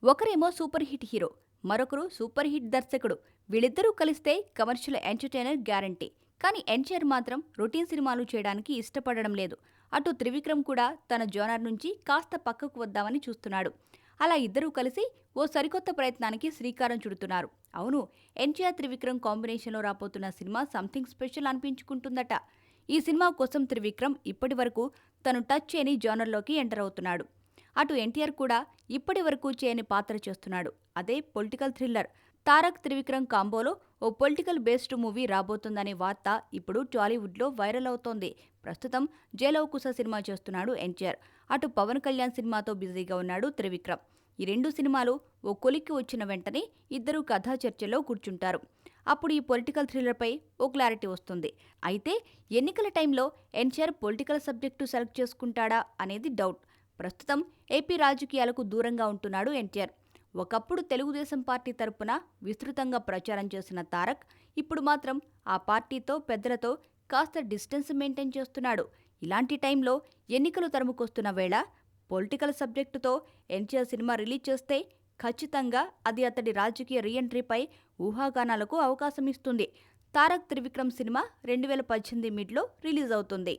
ఒకరేమో super hit hero, మరొకరు super hit దర్శకుడు. వీళ్ళిద్దరూ కలిస్తే కమర్షియల్ ఎంటర్టైనర్ గ్యారంటీ. కానీ ఎన్టీఆర్ మాత్రం రొటీన్ సినిమాలు చేయడానికి ఇష్టపడడం లేదు. అటు త్రివిక్రమ్ కూడా తన జోనర్ నుంచి కాస్త పక్కకు వద్దామని చూస్తున్నాడు. అలా ఇద్దరూ కలిసి ఓ సరికొత్త ప్రయత్నానికి శ్రీకారం చుడుతున్నారు. అవును, ఎన్టీఆర్ త్రివిక్రమ్ కాంబినేషన్లో రాబోతున్న సినిమా సంథింగ్ స్పెషల్ అనిపించుకుంటుందట. ఈ సినిమా కోసం త్రివిక్రమ్ ఇప్పటి వరకు తను టచ్ చేయని జోనర్లోకి ఎంటర్ అవుతున్నాడు. అటు ఎన్టీఆర్ కూడా ఇప్పటి వరకు చేయని పాత్ర చేస్తున్నాడు. అదే పొలిటికల్ థ్రిల్లర్. తారక్ త్రివిక్రమ్ కాంబోలో ఓ పొలిటికల్ బేస్డ్ మూవీ రాబోతుందనే వార్త ఇప్పుడు టాలీవుడ్లో వైరల్ అవుతోంది. ప్రస్తుతం జయలవకుశ సినిమా చేస్తున్నాడు ఎన్టీఆర్. అటు పవన్ కళ్యాణ్ సినిమాతో బిజీగా ఉన్నాడు త్రివిక్రమ్. ఈ రెండు సినిమాలు ఓ కొలిక్కి వచ్చిన వెంటనే ఇద్దరు కథా చర్చలో కూర్చుంటారు. అప్పుడు ఈ పొలిటికల్ థ్రిల్లర్పై ఓ క్లారిటీ వస్తుంది. అయితే ఎన్నికల టైంలో ఎన్టీఆర్ పొలిటికల్ సబ్జెక్టు సెలెక్ట్ చేసుకుంటాడా అనేది డౌట్. ప్రస్తుతం ఏపీ రాజకీయాలకు దూరంగా ఉంటున్నాడు ఎన్టీఆర్. ఒకప్పుడు తెలుగుదేశం పార్టీ తరపున విస్తృతంగా ప్రచారం చేసిన తారక్ ఇప్పుడు మాత్రం ఆ పార్టీతో పెద్దలతో కాస్త డిస్టెన్స్ మెయింటైన్ చేస్తున్నాడు. ఇలాంటి టైంలో ఎన్నికలు తరుముకొస్తున్న వేళ పొలిటికల్ సబ్జెక్టుతో ఎన్టీఆర్ సినిమా రిలీజ్ చేస్తే ఖచ్చితంగా అది అతడి రాజకీయ రీఎంట్రీపై ఊహాగానాలకు అవకాశం ఇస్తుంది. తారక్ త్రివిక్రమ్ సినిమా 2018 మిడ్లో రిలీజ్ అవుతుంది.